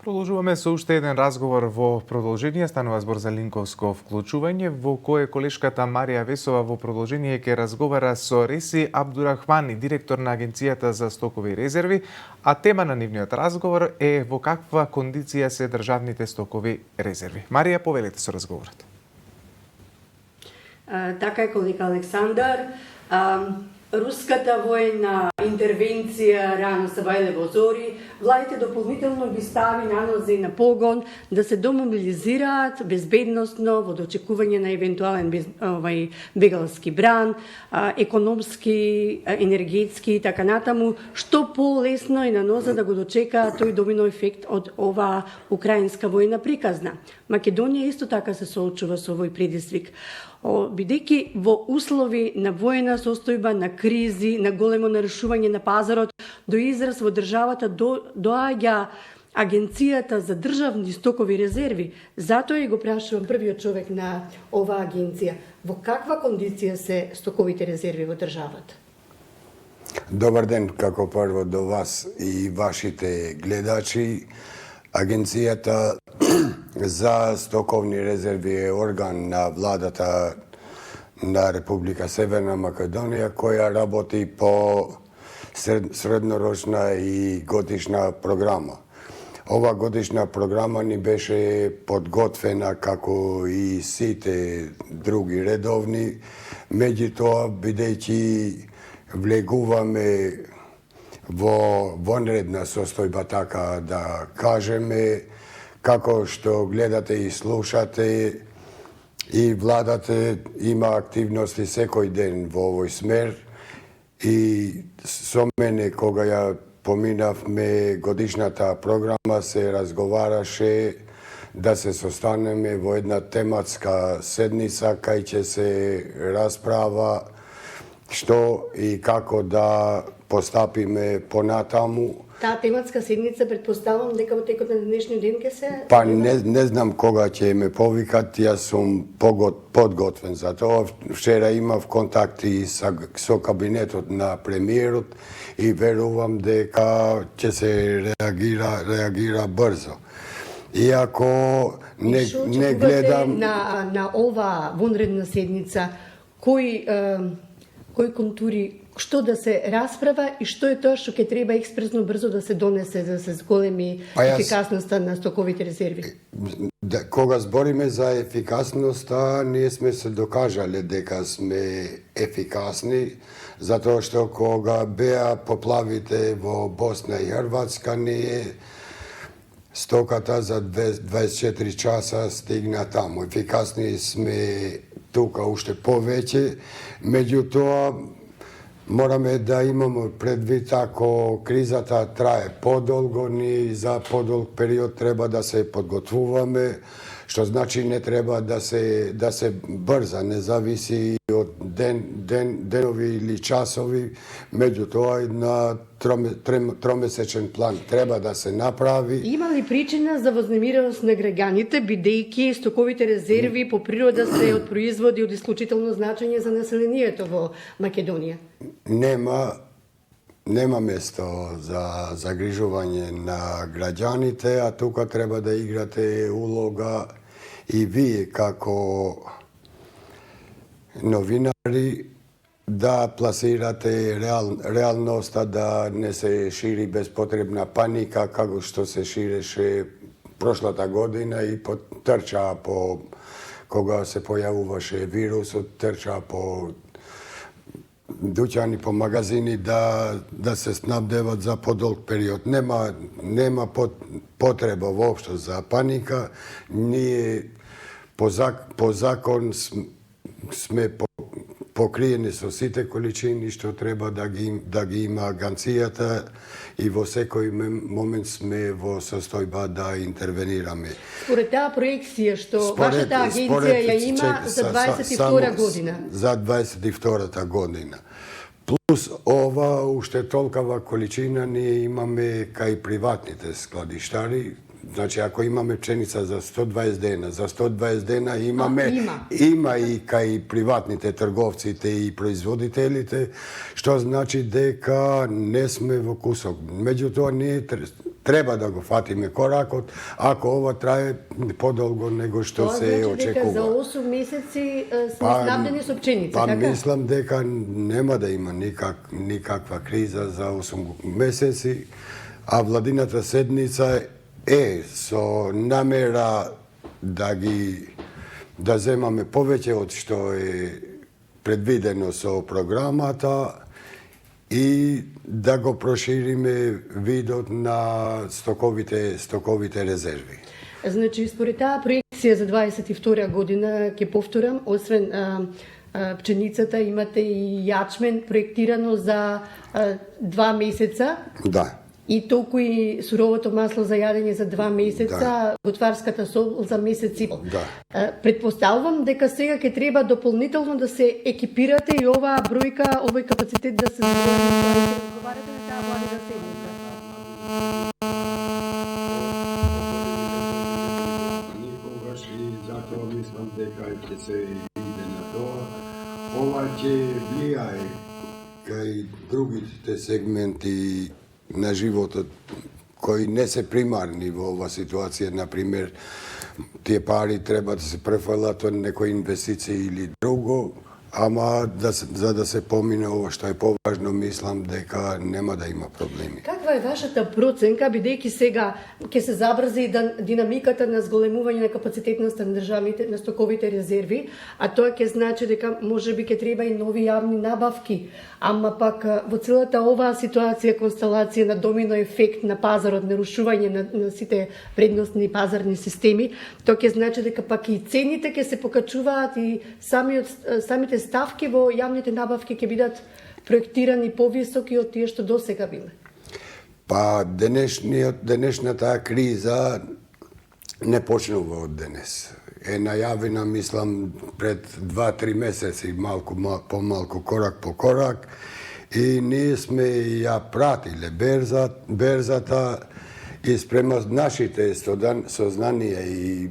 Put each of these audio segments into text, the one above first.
Продолжуваме со уште еден разговор во продолжение. Станува збор за линковско вклучување, во кое колешката Марија Весова во продолжение ќе разговара со Реси Абдурахмани, директор на Агенцијата за стокови резерви, а тема на нивниот разговор е во каква кондиција се државните стокови резерви. Марија, повелете со разговорот. Така е, колега Александар. Руската војна интервенција рано Сабајле во зори, владите дополнително ги стави на нозе на погон да се домобилизираат безбедносно во дочекување на евентуален бегалски бран, економски, енергетски и така натаму, што полесно е на ноза да го дочекаат тој домино ефект од оваа украинска војна приказна. Македонија исто така се соочува со овој предизвик. Бидејќи во услови на војна состојба, на кризи, на големо нарушување на пазарот, до израз во државата доаѓа Агенцијата за државни стокови резерви. Затоа и го прашувам првиот човек на оваа агенција. Во каква кондиција се стоковите резерви во државата? Добар ден, како прво до вас и вашите гледачи. Агенцијата за стоковни резерви е орган на владата на Република Северна Македонија, која работи по среднорочна и годишна програма. Ова годишна програма ни беше подготвена како и сите други редовни, меѓутоа бидејќи влегуваме во вонредна состојба, така да кажеме, како што гледате и слушате, и владата има активности секој ден во овој смер, и со мене кога ја поминавме годишната програма се разговараше да се состанеме во една тематска седница кај ќе се расправа што и како да постапиме понатаму. Таа тематска седница претпоставам дека во текот на денешниот ден ќе се... Па не знам кога ќе ме повикат, јас сум подготвен за тоа. Вчера имав контакти со кабинетот на премиерот и верувам дека ќе се реагира брзо. Иако не гледам... На ова вонредна седница, кои контури, што да се расправа и што е тоа што ќе треба експресно брзо да се донесе за да се зголеми ефикасноста на стоковите резерви? Кога збориме за ефикасноста, ние сме се докажале дека сме ефикасни, затоа што кога беа поплавите во Босна и Хрватска, ние стоката за 24 часа стигна таму. Ефикасни сме тука уште повеќе, меѓутоа мораме да имаме предвид ако кризата трае подолго, ние за подолг период треба да се подготвуваме, што значи не треба да се брза, не зависи од денови или часови, меѓутоа на тромесечен план треба да се направи. Има ли причина за вознемиреност на граѓаните, бидејќи стоковите резерви по природа се од производи од исклучително значење за населението во Македонија? Нема место за загрижување на граѓаните, а тука треба да играте улога и вие како новинари да пласирате реалноста, да не се шири безпотребна паника, како што се ширеше прошлата година и трчаа кога се појавуваше вирусот, трчаа по дуќани, по магазини да се снабдеват за подолг период. Нема потреба воопшто за паника. Ние по закон сме покриени со сите количини што треба да ги има агенцијата и во секој момент сме во состојба да интервенираме. Според таа проекција што вашата агенција ја има за 22 година. За 22-та година. Плюс ова уште толкова количина ние имаме кај приватните складиштари. Значи, ако имаме пшеница за 120 дена, за 120 дена има и кај приватните трговците и производителите, што значи дека не сме во кусок. Меѓутоа, ние треба да го фатиме коракот, ако ова трае подолго него што Тоа се значи дека за очекува. 8 месеци сме снабдени со пченица, Па така? мислам дека нема да има никаква криза за 8 месеци, а владината седница е со намера да земаме повеќе од што е предвидено со програмата и да го прошириме видот на стоковите резерви. Значи, според таа проекција за 22 година, ќе повторам, освен пченицата, имате и јачмен проектирано за 2 месеца. Да. И толку и суровото масло за јадење за 2 месеца, готварската сол за месец и пол. Да. Предпоставувам дека сега ќе треба дополнително да се екипирате и оваа бројка, овој капацитет да се разговарате на таа владина седница. Никогаш и затоа мислам дека ќе се иде на тоа. Ова ќе влијае кај другите сегменти на животот кои не се примарни во оваа ситуација, например, тие пари треба да се префалат од некои инвестиции или друго, ама за да се помине ова што е поважно, мислам дека нема да има проблеми. Каква е вашата проценка, бидејќи сега ќе се забрзи динамиката на зголемување на капацитетноста на државните, на стоковите резерви, а тоа ќе значи дека можеби ќе треба и нови јавни набавки, ама пак во целата оваа ситуација, констелација на домино ефект на пазарот, нарушување на сите вредностни пазарни системи, тоа ќе значи дека пак и цените ќе се покачуваат и самите ставки во јавните набавки ќе бидат проектирани повисоки од тие што досега биле. Па денешната криза не почнува од денес. Е најавена, мислам, пред 2-3 месеци, помалку корак по корак, и ние сме ја пратиле берзата и спрема нашите сознанија и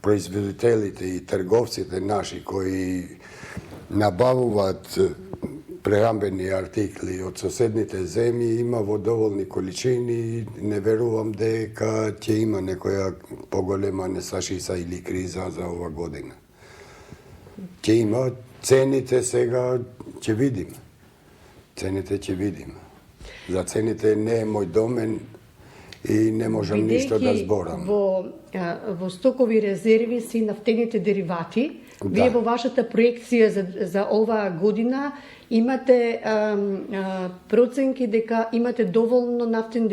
производителите и трговците наши кои набавуваат прехранбени артикли од соседните земји, има во доволни количини и не верувам дека ќе има некоја поголема несвашица или криза за ова година. Ќе има, цените сега ќе видиме. Цените ќе видиме. За цените не е мој домен и не можам ништо да зборам. Во стокови резерви си нафтените деривати, Да. вие во вашата проекција за оваа година имате проценки дека имате доволно нафтени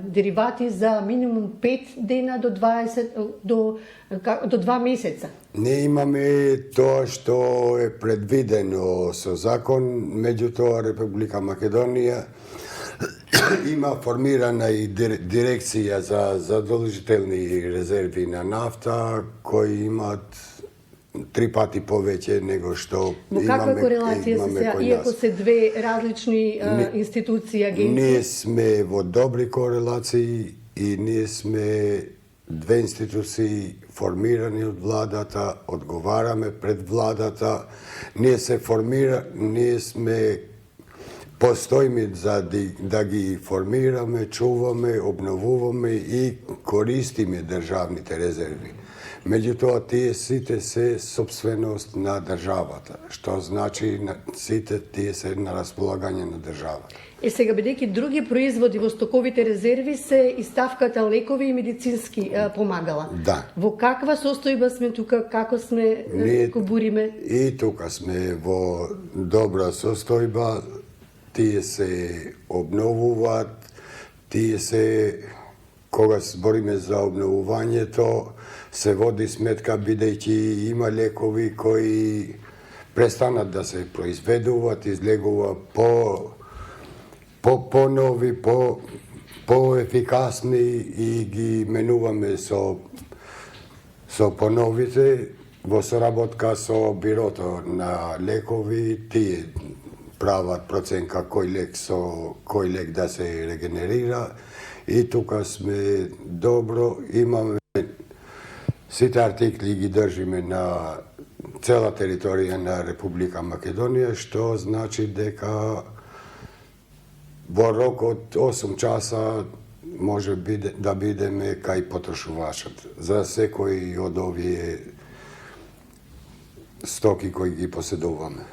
деривати за минимум 5 дена до 2 месеца. Не имаме тоа што е предвидено со закон, меѓутоа Република Македонија има формирана и дирекција за задолжителни резерви на нафта, кои имаат 3 пати повеќе него што Но имаме. каква корелација се сега, иако се две различни институции, агенции? Ние сме во добри корелации и ние сме две институции формирани од владата, одговараме пред владата, ние сме постојме за да ги формираме, чуваме, обновуваме и користиме државните резерви. Меѓутоа, тие сите се собственост на државата, што значи сите тие се на располагање на државата. Сега, бидејќи други производи во стоковите резерви се и ставката лекови и медицински помагала. Да. Во каква состојба сме тука, како сме ко буриме? И тука сме во добра состојба, тие се обновуваат, тие се, кога збориме за обновувањето, се води сметка бидејќи има лекови кои престанат да се произведуваат, излегува по-нови, по-ефикасни и ги менуваме со поновите во соработка со бирото на лекови, тие прават проценка кој лек да се регенерира и тука сме добро, имаме сите артикли ги држиме на цела територија на Република Македонија, што значи дека во рок од 8 часа може да бидеме кај потрошувачот за секој од овие стоки кои ги поседуваме.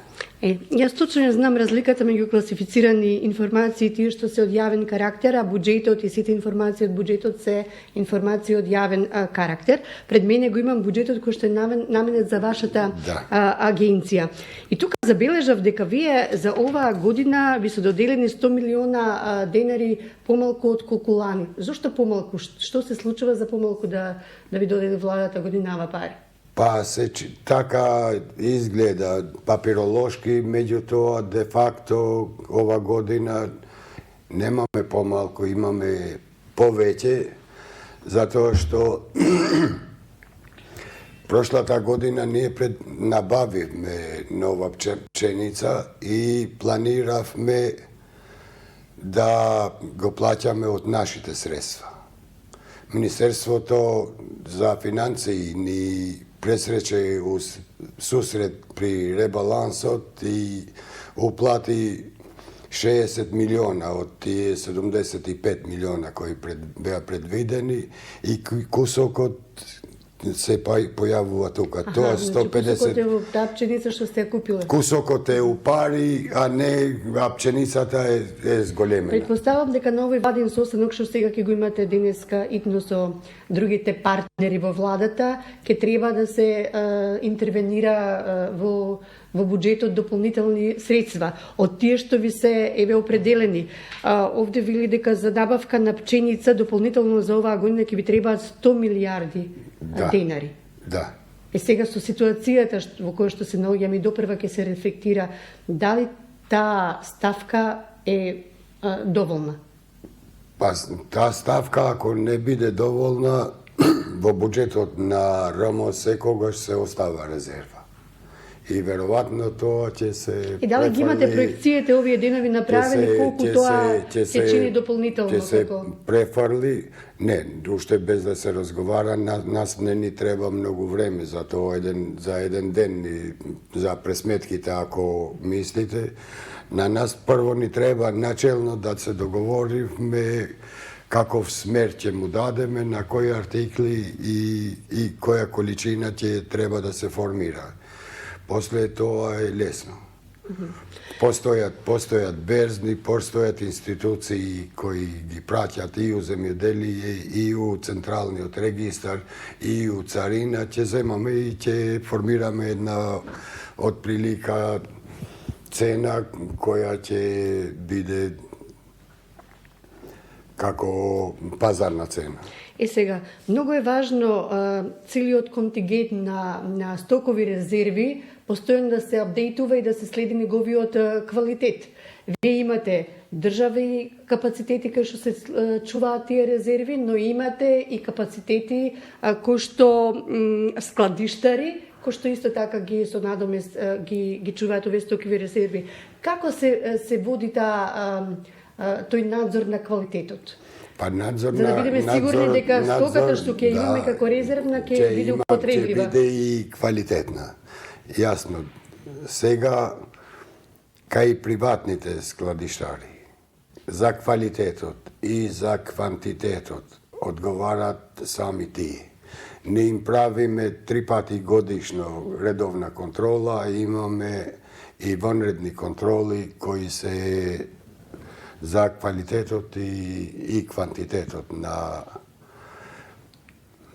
Јас точно не знам разликата меѓу класифицирани информации и тие што се од јавен карактер, а буџетот и сите информации од буџетот се информации од јавен карактер. Пред мене го имам буџетот кој што е наменет за вашата агенција. И тука забележав дека вие за оваа година ви се доделени 100 милиона денари помалку од колку лани. Зошто помалку? Што се случува за помалку да ви додели владата годинава пари? Па така изгледа папиролошки, меѓутоа де факто ова година немаме помалку, имаме повеќе, затоа што прошлата година ние набавивме нова пченица и планиравме да го плаќаме од нашите средства. Министерството за финансии ни пресрече сусрет при ребалансот и уплати 60 милиона од тие 75 милиона кои беа предвидени и кусокот се појавува тука. Тоа 150. Кусокот е во таа пченица што сте ја купиле. Кусокот е у пари, а не пченицата е зголемена. Предпоставам дека на овој владин состанок што сега ќе го имате денеска итно со другите партнери во владата, ќе треба да се интервенира во буџетот дополнителни средства од тие што ви се еве определени. Овде вели дека за набавка на пченица дополнително за оваа година ќе ви требаат 100 милиарди денари. Да. Сега со ситуацијата во која што се наоѓаме и допрва ќе се рефлектира, дали таа ставка е доволна? Па таа ставка ако не биде доволна во буџетот на РМО секогаш се остава резерва. И веројатно тоа ќе се И дали ги имате проекцијите овие денови направени колку тоа ќе чини дополнително? Ќе се префрли, не, уште без да се разговара, нас не ни треба многу време за тоа, за еден ден за пресметките ако мислите. На нас прво ни треба начелно да се договориме каков смер ќе му дадеме, на кои артикли и која количина ќе треба да се формира. После тоа е лесно. Постојат берзни, постојат институции кои ги праќат и у земјоделие, и у Централниот регистар, и у Царина. Ќе земаме и ќе формираме една отприлика цена која ќе биде како пазарна цена. Сега, многу е важно целиот контингент на стокови резерви постојано да се апдейтува и да се следи неговиот квалитет. Вие имате држави капацитети кои што се чуваат тие резерви, но имате и капацитети кои што складиштари, кои што исто така ги со надомест ги чуваат овие стокови резерви. Како се води тој надзор на квалитетот? Па надзор за да бидеме сигурни дека стоката што ќе имаме како резервна ќе биде употреблива. Ќе биде и квалитетна. Јасно. Сега кај приватните складиштари за квалитетот и за квантитетот одговарат сами тие. Не им правиме 3 пати годишно редовна контрола, имаме и вонредни контроли кои се за квалитетот и квантитетот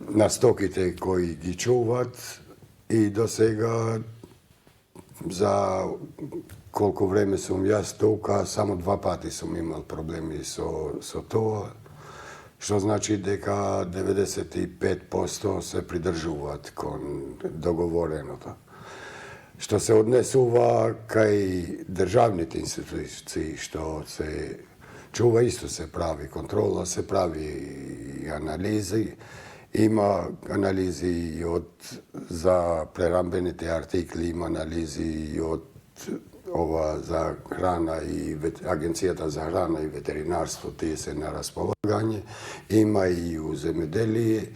на стоките кои ги чуват и до сега за колку време сум јас тука, само 2 пати сум имал проблеми со тоа, што значи дека 95% се придржуваат кон договореното. Што се однесува кај државните институции, што се чува, исто се прави контрола, се прави анализи. Има анализи за прерамбените артикли, има анализи од ова за храна и Агенцијата за храна и ветеринарство, тие се на располагање. Има и у земјоделие.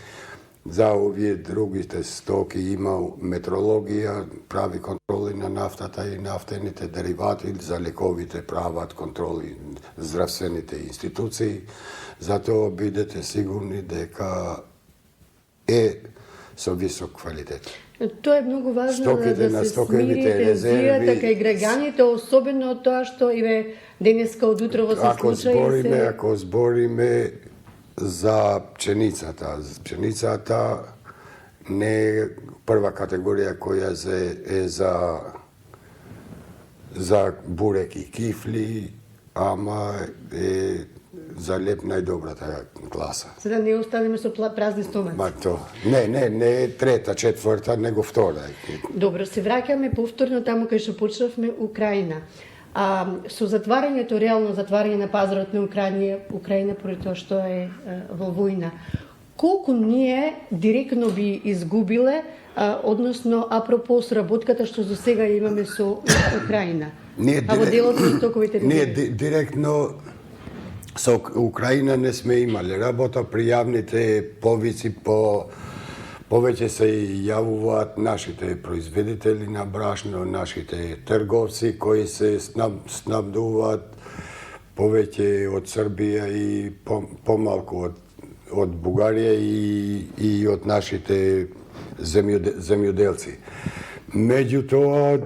За овие другите стоки има метрологија, прави контроли на нафтата и нафтените деривати, за лековите прават контроли здравствените институции. Затоа бидете сигурни дека е со висок квалитет. Тоа е многу важно Стоките да на се стоковите смири резерви. тензијата кај граѓаните, особено тоа што еве денеска од утрово се случаи Ако збориме за пченицата, пченицата не е прва категорија која е за бурек и кифли, ама е за леп најдобрата класа. За да не останеме со празни стомаци. Ма то, не е трета, четврта, него втора. Добро, се враќаме повторно таму кај што почнавме, Украина. Со затварањето, реално затварање на пазарот на Украина поради тоа што е во војна, колку ние директно би изгубиле, односно апропо сработката што за сега имаме со Украина? Во делот на стоковите резерви? Ние директно со Украина не сме имали работа, при јавните повици повеќе се јавуваат нашите производители на брашно, нашите трговци кои се снабдуваат повеќе од Србија и помалку од Бугарија и од нашите земјоделци. Меѓутоа,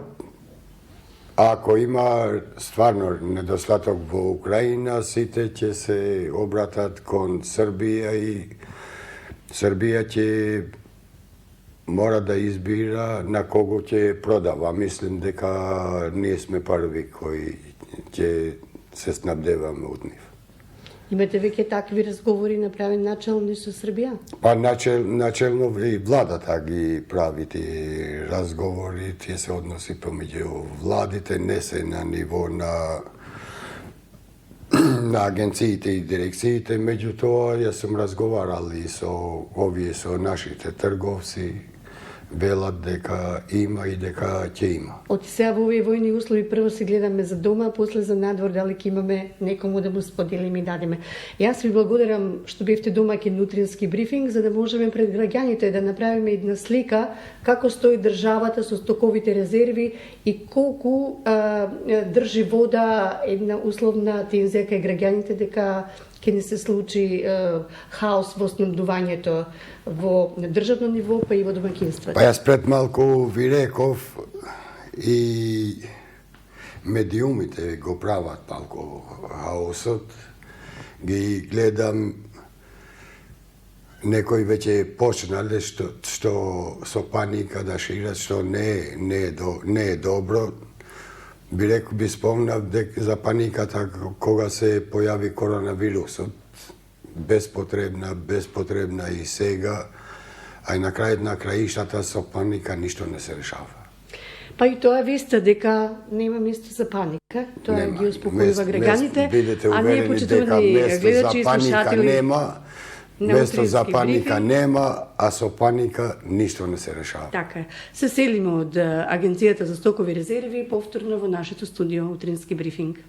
ако има стварно недостаток во Украина, сите ќе се обратат кон Србија и Србија ќе мора да избира на кого ќе продава. Мислим дека ние сме први кои ќе се снабдеваме од нив. Имате веќе такви разговори направени начелни со Србија? Па начелно и владата ги прави тие разговори, тие се односи помеѓу владите, не се на ниво на агенциите и дирекциите, меѓутоа јас сум разговарал и со нашите трговци, велат дека има и дека ќе има. Од сега во овие војни услови прво се гледаме за дома, после за надвор, дали ќе имаме некому да му споделиме и дадеме. Јас ви благодарам што бевте домаќин Утрински брифинг, за да можеме пред граѓаните да направиме една слика како стои државата со стоковите резерви и колку држи вода една условна тензија кај граѓаните дека ќе не се случи хаос во снабдувањето во државно ниво, па и во домаќинствата. Па јас пред малку ви реков и медиумите го прават малку хаосот. Ги гледам, некои веќе почнале што со паника да шират, што не е добро. Би спомнав за паниката кога се појави коронавирусот. Беспотребна и сега, а и на крајот на краиштата со паника ништо не се решава. Па и тоа веста дека нема место за паника, тоа ги успокојува граѓаните, а ние почитувани гледачи и слушатели нема, место за паника нема, а со паника ништо не се решава. Така е. Се селиме од Агенцијата за стокови резерви повторно во нашето студио Утрински брифинг.